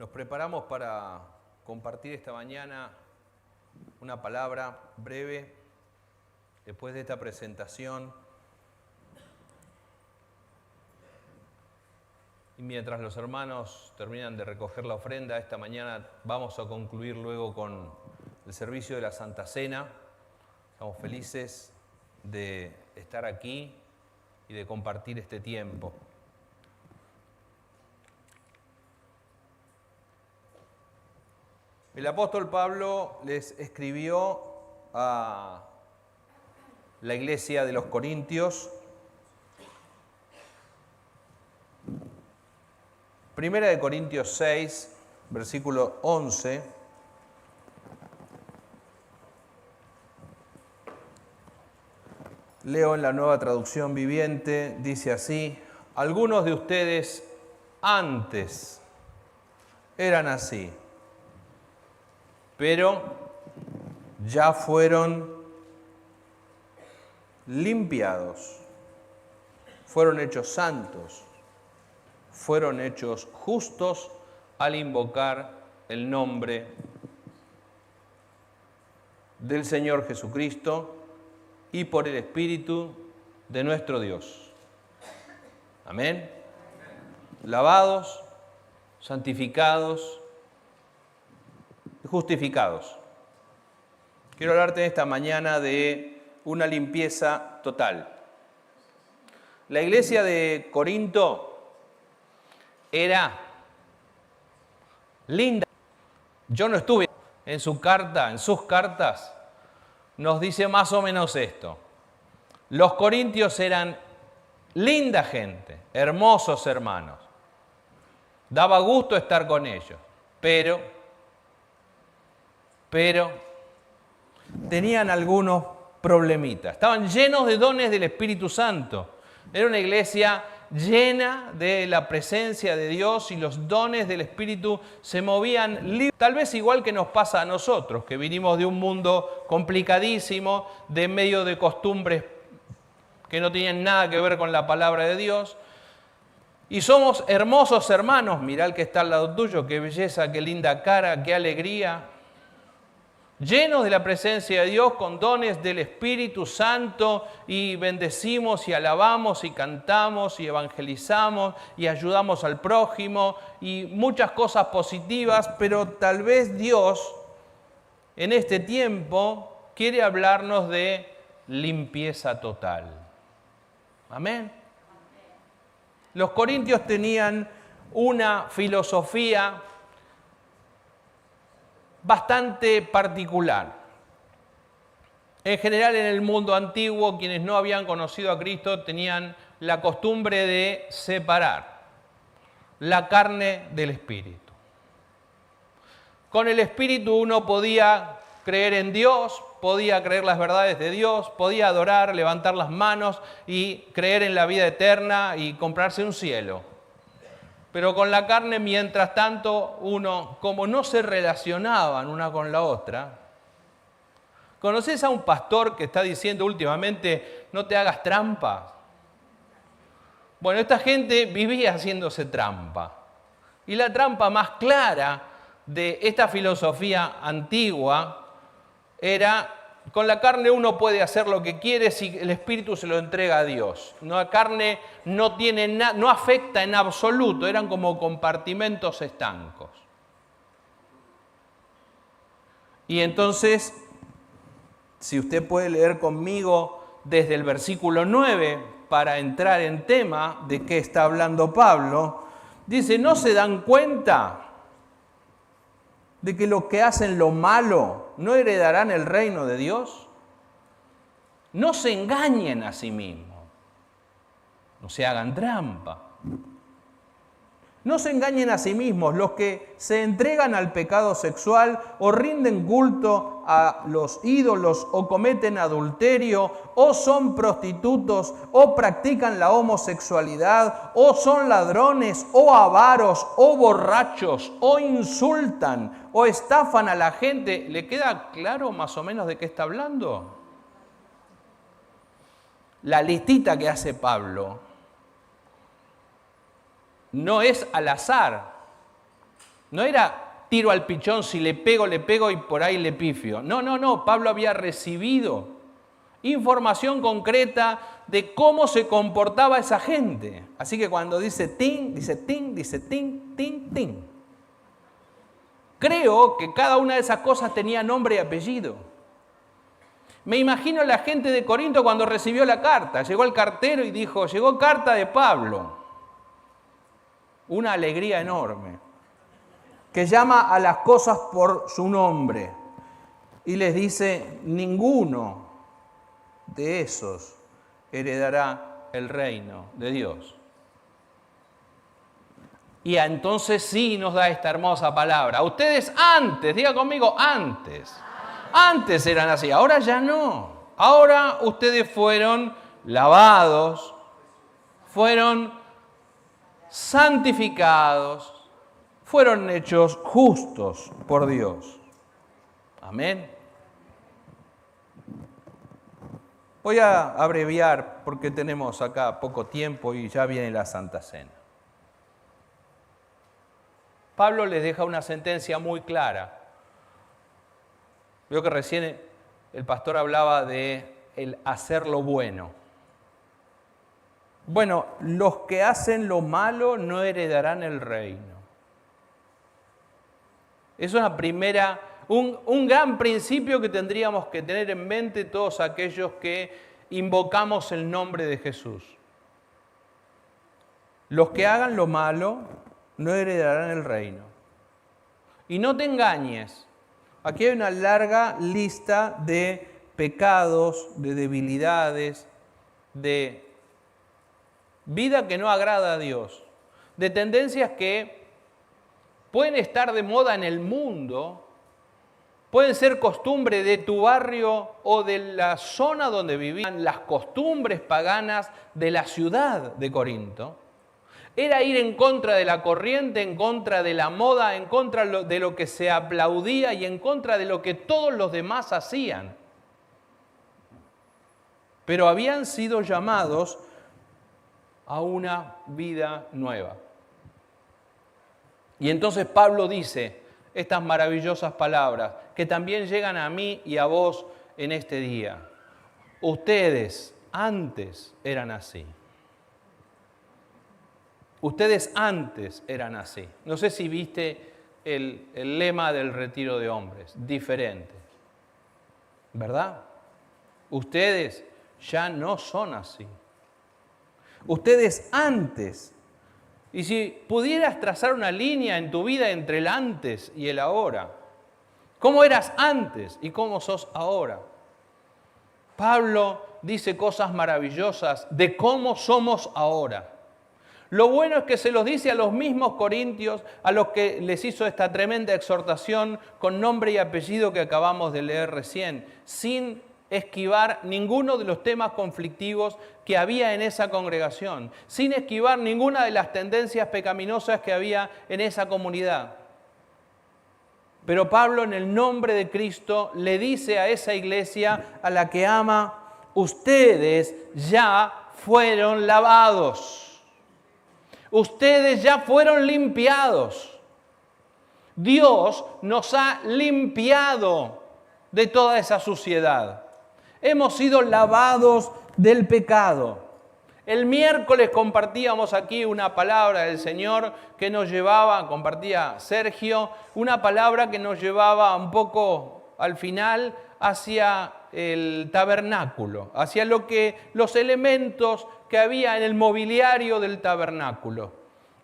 Nos preparamos para compartir esta mañana una palabra breve después de esta presentación. Y mientras los hermanos terminan de recoger la ofrenda, esta mañana vamos a concluir luego con el servicio de la Santa Cena. Estamos felices de estar aquí y de compartir este tiempo. El apóstol Pablo les escribió a la iglesia de los Corintios. Primera de Corintios 6, versículo 11. Leo en la Nueva Traducción Viviente, dice así: algunos de ustedes antes eran así, pero ya fueron limpiados, fueron hechos santos, fueron hechos justos al invocar el nombre del Señor Jesucristo y por el Espíritu de nuestro Dios. Amén. Lavados, santificados, justificados. Quiero hablarte esta mañana de una limpieza total. La iglesia de Corinto era linda. Yo no estuve en su carta, en sus cartas, nos dice más o menos esto. Los corintios eran linda gente, hermosos hermanos. Daba gusto estar con ellos, pero tenían algunos problemitas. Estaban llenos de dones del Espíritu Santo. Era una iglesia llena de la presencia de Dios y los dones del Espíritu se movían libres. Tal vez igual que nos pasa a nosotros, que vinimos de un mundo complicadísimo, de medio de costumbres que no tienen nada que ver con la palabra de Dios. Y somos hermosos hermanos. Mirá el que está al lado tuyo, qué belleza, qué linda cara, qué alegría. Llenos de la presencia de Dios, con dones del Espíritu Santo, y bendecimos y alabamos y cantamos y evangelizamos y ayudamos al prójimo y muchas cosas positivas, pero tal vez Dios en este tiempo quiere hablarnos de limpieza total. Amén. Los corintios tenían una filosofía bastante particular. En general, en el mundo antiguo, quienes no habían conocido a Cristo tenían la costumbre de separar la carne del espíritu. Con el espíritu uno podía creer en Dios, podía creer las verdades de Dios, podía adorar, levantar las manos y creer en la vida eterna y comprarse un cielo. Pero con la carne, mientras tanto, uno, como no se relacionaban una con la otra. ¿Conoces a un pastor que está diciendo últimamente, no te hagas trampa? Bueno, esta gente vivía haciéndose trampa. Y la trampa más clara de esta filosofía antigua era: con la carne uno puede hacer lo que quiere si el Espíritu se lo entrega a Dios. La carne no afecta en absoluto, eran como compartimentos estancos. Y entonces, si usted puede leer conmigo desde el versículo 9 para entrar en tema de qué está hablando Pablo, dice: ¿no se dan cuenta de que los que hacen lo malo no heredarán el reino de Dios? No se engañen a sí mismos, no se hagan trampa. No se engañen a sí mismos. Los que se entregan al pecado sexual o rinden culto a los ídolos o cometen adulterio o son prostitutos o practican la homosexualidad o son ladrones o avaros o borrachos o insultan o estafan a la gente. ¿Le queda claro más o menos de qué está hablando? La listita que hace Pablo no es al azar. No era tiro al pichón, si le pego y por ahí le pifio. No. Pablo había recibido información concreta de cómo se comportaba esa gente. Así que cuando dice tin, dice tin, dice tin, tin, tin. Creo que cada una de esas cosas tenía nombre y apellido. Me imagino la gente de Corinto cuando recibió la carta. Llegó el cartero y dijo, llegó carta de Pablo. Una alegría enorme. Que llama a las cosas por su nombre. Y les dice, ninguno de esos heredará el reino de Dios. Y entonces sí nos da esta hermosa palabra. Ustedes antes, diga conmigo, antes eran así, ahora ya no. Ahora ustedes fueron lavados, fueron santificados, fueron hechos justos por Dios. Amén. Voy a abreviar porque tenemos acá poco tiempo y ya viene la Santa Cena. Pablo les deja una sentencia muy clara. Veo que recién el pastor hablaba de el hacer lo bueno. Bueno, los que hacen lo malo no heredarán el reino. Es una primera, un gran principio que tendríamos que tener en mente todos aquellos que invocamos el nombre de Jesús. Los que hagan lo malo no heredarán el reino. Y no te engañes, aquí hay una larga lista de pecados, de debilidades, de vida que no agrada a Dios, de tendencias que pueden estar de moda en el mundo, pueden ser costumbre de tu barrio o de la zona donde vivían, las costumbres paganas de la ciudad de Corinto. Era ir en contra de la corriente, en contra de la moda, en contra de lo que se aplaudía y en contra de lo que todos los demás hacían. Pero habían sido llamados a una vida nueva. Y entonces Pablo dice estas maravillosas palabras que también llegan a mí y a vos en este día. Ustedes antes eran así. Ustedes antes eran así. No sé si viste el lema del retiro de hombres, diferente. ¿Verdad? Ustedes ya no son así. Ustedes antes. Y si pudieras trazar una línea en tu vida entre el antes y el ahora, ¿cómo eras antes y cómo sos ahora? Pablo dice cosas maravillosas de cómo somos ahora. Lo bueno es que se los dice a los mismos corintios, a los que les hizo esta tremenda exhortación con nombre y apellido que acabamos de leer recién, sin esquivar ninguno de los temas conflictivos que había en esa congregación, sin esquivar ninguna de las tendencias pecaminosas que había en esa comunidad. Pero Pablo, en el nombre de Cristo, le dice a esa iglesia a la que ama, ustedes ya fueron lavados. Ustedes ya fueron limpiados. Dios nos ha limpiado de toda esa suciedad. Hemos sido lavados del pecado. El miércoles compartíamos aquí una palabra del Señor que nos llevaba, compartía Sergio, una palabra que nos llevaba un poco al final hacia el tabernáculo, hacia los elementos que había en el mobiliario del tabernáculo.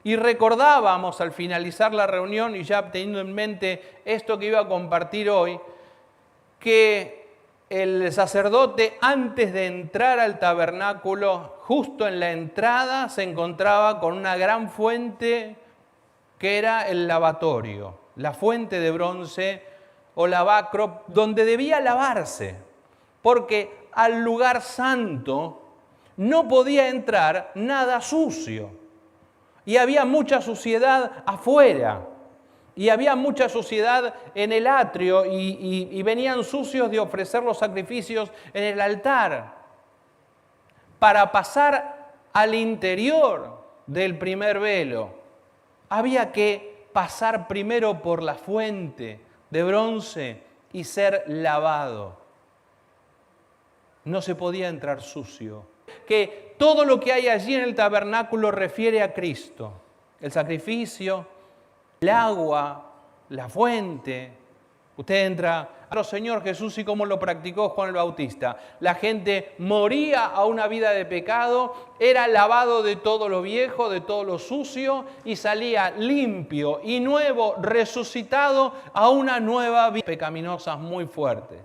Y recordábamos al finalizar la reunión, y ya teniendo en mente esto que iba a compartir hoy, que el sacerdote antes de entrar al tabernáculo, justo en la entrada, se encontraba con una gran fuente que era el lavatorio, la fuente de bronce o lavacro, donde debía lavarse, porque al lugar santo no podía entrar nada sucio. Y había mucha suciedad afuera. Y había mucha suciedad en el atrio y venían sucios de ofrecer los sacrificios en el altar. Para pasar al interior del primer velo, había que pasar primero por la fuente de bronce y ser lavado. No se podía entrar sucio. Que todo lo que hay allí en el tabernáculo refiere a Cristo. El sacrificio, el agua, la fuente. Usted entra a Señor Jesús y cómo lo practicó Juan el Bautista. La gente moría a una vida de pecado, era lavado de todo lo viejo, de todo lo sucio y salía limpio y nuevo, resucitado a una nueva vida pecaminosa muy fuerte.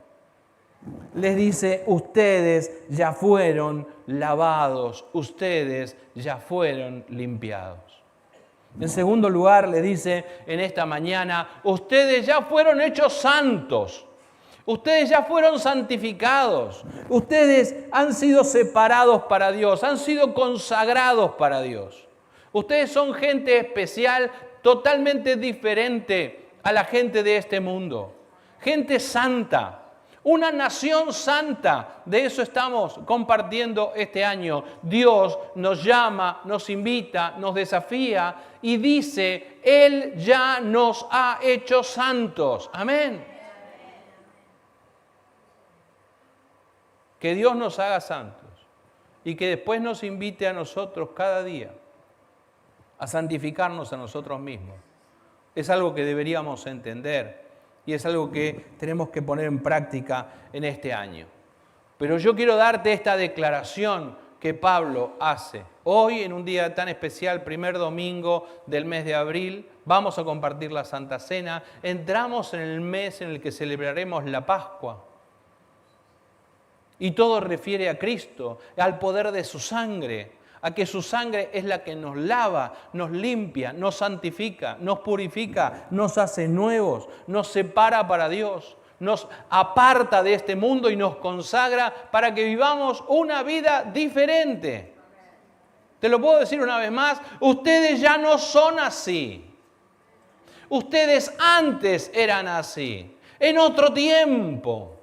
Les dice, ustedes ya fueron lavados, ustedes ya fueron limpiados. En segundo lugar, le dice en esta mañana, ustedes ya fueron hechos santos, ustedes ya fueron santificados, ustedes han sido separados para Dios, han sido consagrados para Dios. Ustedes son gente especial, totalmente diferente a la gente de este mundo, gente santa. Una nación santa, de eso estamos compartiendo este año. Dios nos llama, nos invita, nos desafía y dice, Él ya nos ha hecho santos. Amén. Que Dios nos haga santos y que después nos invite a nosotros cada día a santificarnos a nosotros mismos. Es algo que deberíamos entender. Y es algo que tenemos que poner en práctica en este año. Pero yo quiero darte esta declaración que Pablo hace. Hoy, en un día tan especial, primer domingo del mes de abril, vamos a compartir la Santa Cena. Entramos en el mes en el que celebraremos la Pascua. Y todo refiere a Cristo, al poder de su sangre, a que su sangre es la que nos lava, nos limpia, nos santifica, nos purifica, nos hace nuevos, nos separa para Dios, nos aparta de este mundo y nos consagra para que vivamos una vida diferente. Te lo puedo decir una vez más, ustedes ya no son así. Ustedes antes eran así, en otro tiempo.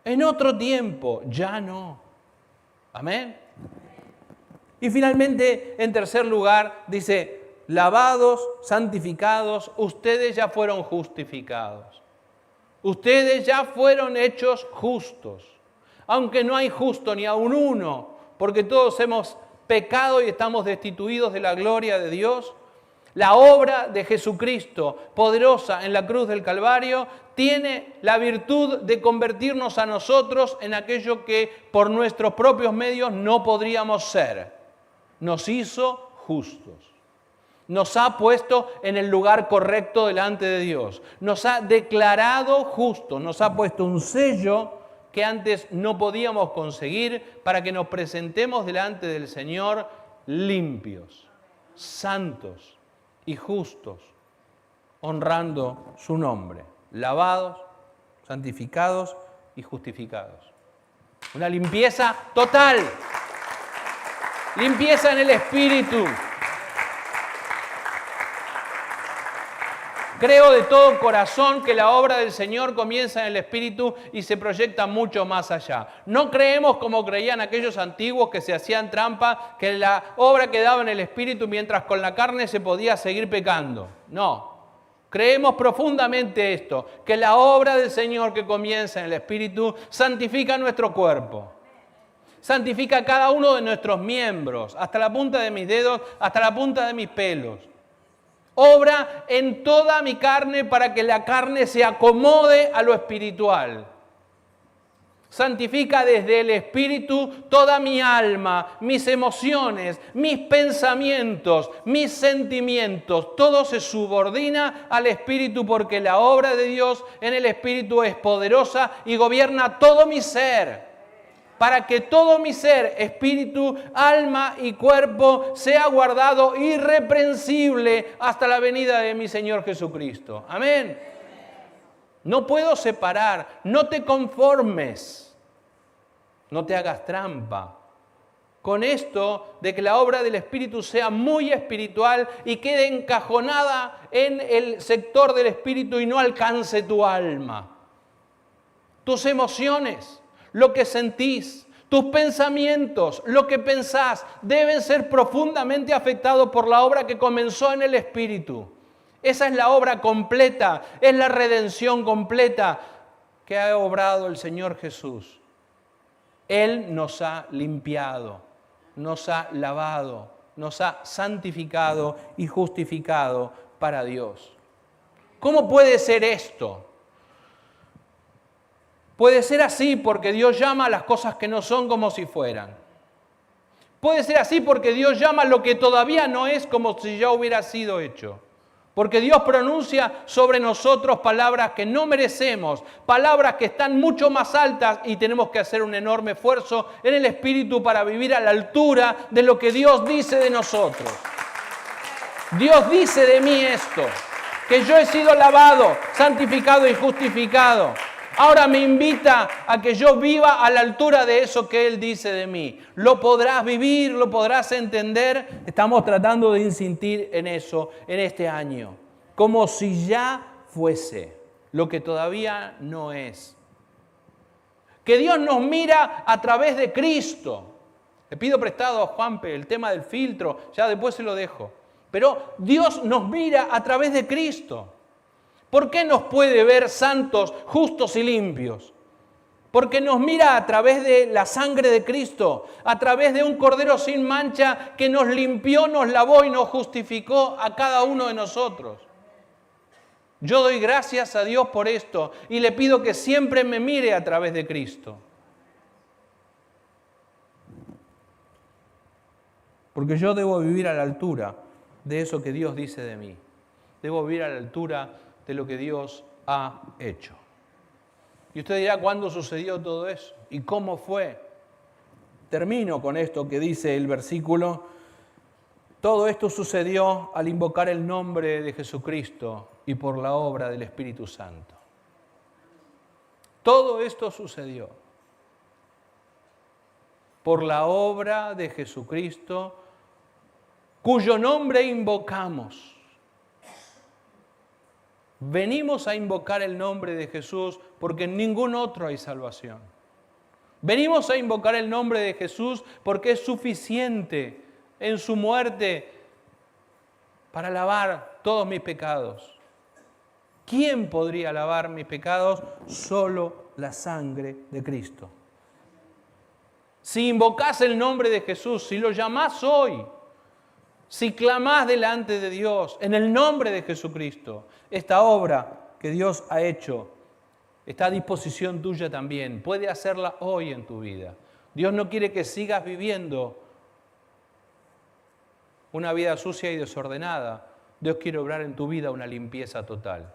En otro tiempo, ya no. Amén. Y finalmente, en tercer lugar, dice, lavados, santificados, ustedes ya fueron justificados. Ustedes ya fueron hechos justos. Aunque no hay justo ni aun uno, porque todos hemos pecado y estamos destituidos de la gloria de Dios, la obra de Jesucristo, poderosa en la cruz del Calvario, tiene la virtud de convertirnos a nosotros en aquello que por nuestros propios medios no podríamos ser. Nos hizo justos. Nos ha puesto en el lugar correcto delante de Dios. Nos ha declarado justos. Nos ha puesto un sello que antes no podíamos conseguir para que nos presentemos delante del Señor limpios, santos y justos, honrando su nombre. Lavados, santificados y justificados. Una limpieza total. Limpieza en el espíritu. Creo de todo corazón que la obra del Señor comienza en el espíritu y se proyecta mucho más allá. No creemos como creían aquellos antiguos que se hacían trampa, que la obra quedaba en el espíritu mientras con la carne se podía seguir pecando. No. Creemos profundamente esto, que la obra del Señor que comienza en el espíritu santifica nuestro cuerpo. Santifica cada uno de nuestros miembros, hasta la punta de mis dedos, hasta la punta de mis pelos. Obra en toda mi carne para que la carne se acomode a lo espiritual. Santifica desde el espíritu toda mi alma, mis emociones, mis pensamientos, mis sentimientos. Todo se subordina al espíritu porque la obra de Dios en el espíritu es poderosa y gobierna todo mi ser. Para que todo mi ser, espíritu, alma y cuerpo sea guardado irreprensible hasta la venida de mi Señor Jesucristo. Amén. No puedo separar, no te conformes, no te hagas trampa. Con esto de que la obra del Espíritu sea muy espiritual y quede encajonada en el sector del Espíritu y no alcance tu alma. Tus emociones, lo que sentís, tus pensamientos, lo que pensás, deben ser profundamente afectados por la obra que comenzó en el Espíritu. Esa es la obra completa, es la redención completa que ha obrado el Señor Jesús. Él nos ha limpiado, nos ha lavado, nos ha santificado y justificado para Dios. ¿Cómo puede ser esto? Puede ser así porque Dios llama a las cosas que no son como si fueran. Puede ser así porque Dios llama a lo que todavía no es como si ya hubiera sido hecho. Porque Dios pronuncia sobre nosotros palabras que no merecemos, palabras que están mucho más altas y tenemos que hacer un enorme esfuerzo en el Espíritu para vivir a la altura de lo que Dios dice de nosotros. Dios dice de mí esto, que yo he sido lavado, santificado y justificado. Ahora me invita a que yo viva a la altura de eso que Él dice de mí. ¿Lo podrás vivir? ¿Lo podrás entender? Estamos tratando de insistir en eso en este año. Como si ya fuese lo que todavía no es. Que Dios nos mira a través de Cristo. Le pido prestado a Juanpe el tema del filtro, ya después se lo dejo. Pero Dios nos mira a través de Cristo. ¿Por qué nos puede ver santos, justos y limpios? Porque nos mira a través de la sangre de Cristo, a través de un cordero sin mancha que nos limpió, nos lavó y nos justificó a cada uno de nosotros. Yo doy gracias a Dios por esto y le pido que siempre me mire a través de Cristo. Porque yo debo vivir a la altura de eso que Dios dice de mí. Debo vivir a la altura de lo que Dios ha hecho. Y usted dirá, ¿cuándo sucedió todo eso? ¿Y cómo fue? Termino con esto que dice el versículo. Todo esto sucedió al invocar el nombre de Jesucristo y por la obra del Espíritu Santo. Todo esto sucedió por la obra de Jesucristo, cuyo nombre invocamos. Venimos a invocar el nombre de Jesús porque en ningún otro hay salvación. Venimos a invocar el nombre de Jesús porque es suficiente en su muerte para lavar todos mis pecados. ¿Quién podría lavar mis pecados? Solo la sangre de Cristo. Si invocás el nombre de Jesús, si lo llamás hoy, si clamás delante de Dios en el nombre de Jesucristo, esta obra que Dios ha hecho está a disposición tuya también. Puede hacerla hoy en tu vida. Dios no quiere que sigas viviendo una vida sucia y desordenada. Dios quiere obrar en tu vida una limpieza total.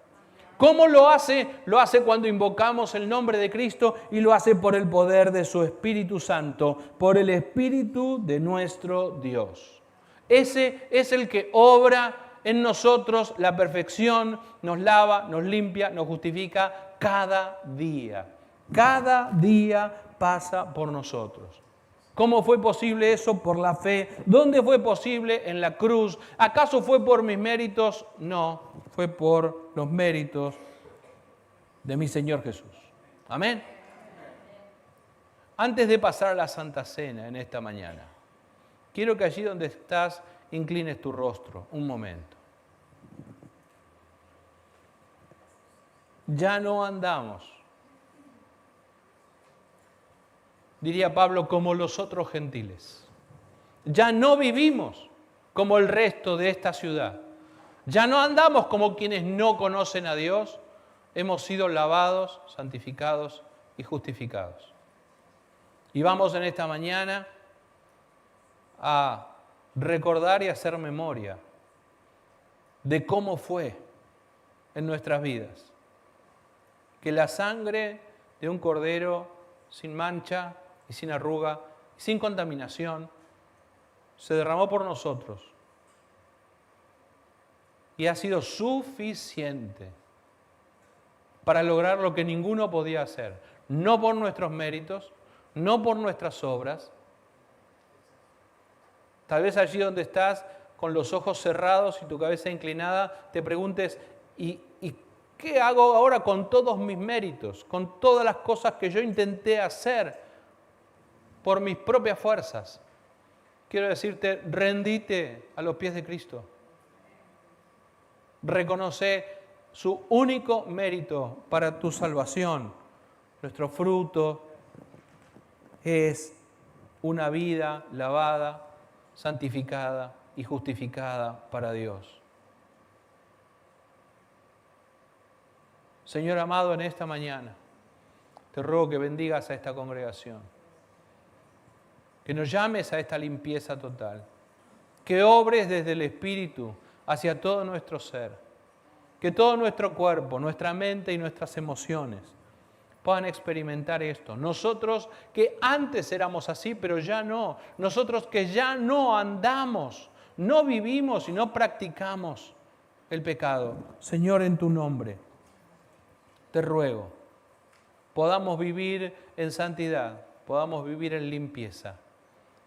¿Cómo lo hace? Lo hace cuando invocamos el nombre de Cristo y lo hace por el poder de su Espíritu Santo, por el Espíritu de nuestro Dios. Ese es el que obra en nosotros la perfección, nos lava, nos limpia, nos justifica cada día. Cada día pasa por nosotros. ¿Cómo fue posible eso? Por la fe. ¿Dónde fue posible? En la cruz. ¿Acaso fue por mis méritos? No, fue por los méritos de mi Señor Jesús. Amén. Antes de pasar a la Santa Cena en esta mañana, quiero que allí donde estás inclines tu rostro un momento. Ya no andamos, diría Pablo, como los otros gentiles. Ya no vivimos como el resto de esta ciudad. Ya no andamos como quienes no conocen a Dios. Hemos sido lavados, santificados y justificados. Y vamos en esta mañana a recordar y hacer memoria de cómo fue en nuestras vidas. Que la sangre de un cordero sin mancha y sin arruga, y sin contaminación, se derramó por nosotros. Y ha sido suficiente para lograr lo que ninguno podía hacer. No por nuestros méritos, no por nuestras obras. Tal vez allí donde estás, con los ojos cerrados y tu cabeza inclinada, te preguntes, ¿y qué hago ahora con todos mis méritos? Con todas las cosas que yo intenté hacer por mis propias fuerzas. Quiero decirte, rendite a los pies de Cristo. Reconoce su único mérito para tu salvación. Nuestro fruto es una vida lavada, santificada y justificada para Dios. Señor amado, en esta mañana te ruego que bendigas a esta congregación, que nos llames a esta limpieza total, que obres desde el Espíritu hacia todo nuestro ser, que todo nuestro cuerpo, nuestra mente y nuestras emociones puedan experimentar esto. Nosotros que antes éramos así, pero ya no. Nosotros que ya no andamos, no vivimos y no practicamos el pecado. Señor, en tu nombre, te ruego, podamos vivir en santidad, podamos vivir en limpieza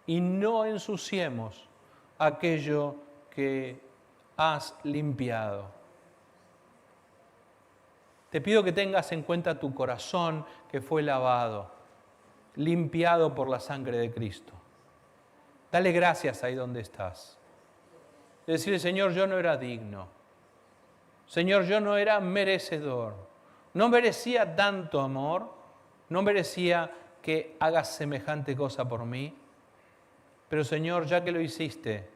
y no ensuciemos aquello que has limpiado. Te pido que tengas en cuenta tu corazón que fue lavado, limpiado por la sangre de Cristo. Dale gracias ahí donde estás. Decirle, Señor, yo no era digno. Señor, yo no era merecedor. No merecía tanto amor. No merecía que hagas semejante cosa por mí. Pero Señor, ya que lo hiciste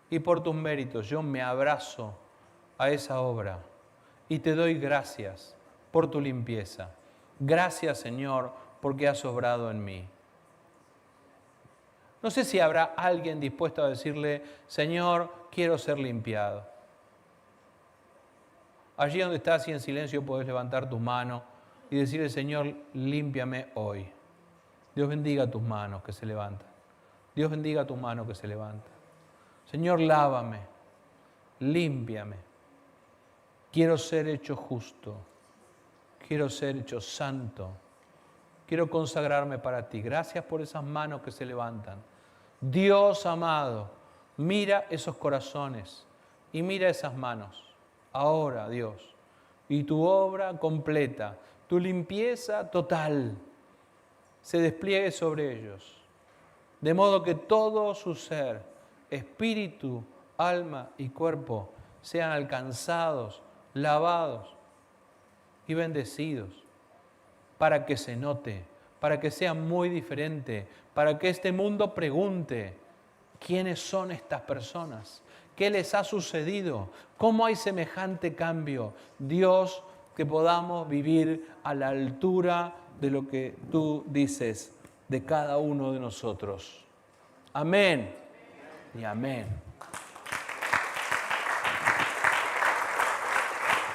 y por tus méritos, yo me abrazo a esa obra y te doy gracias por tu limpieza. Gracias, Señor, porque has obrado en mí. No sé si habrá alguien dispuesto a decirle, Señor, quiero ser limpiado. Allí donde estás y en silencio puedes levantar tu mano y decirle, Señor, límpiame hoy. Dios bendiga tus manos que se levantan. Dios bendiga tu mano que se levanta. Señor, lávame, límpiame. Quiero ser hecho justo. Quiero ser hecho santo. Quiero consagrarme para ti. Gracias por esas manos que se levantan. Dios amado, mira esos corazones y mira esas manos. Ahora, Dios, y tu obra completa, tu limpieza total, se despliegue sobre ellos. De modo que todo su ser, espíritu, alma y cuerpo, sean alcanzados, lavados y bendecidos, para que se note, para que sea muy diferente, para que este mundo pregunte, ¿quiénes son estas personas? ¿Qué les ha sucedido? ¿Cómo hay semejante cambio? Dios, que podamos vivir a la altura de lo que tú dices de cada uno de nosotros. Amén y amén.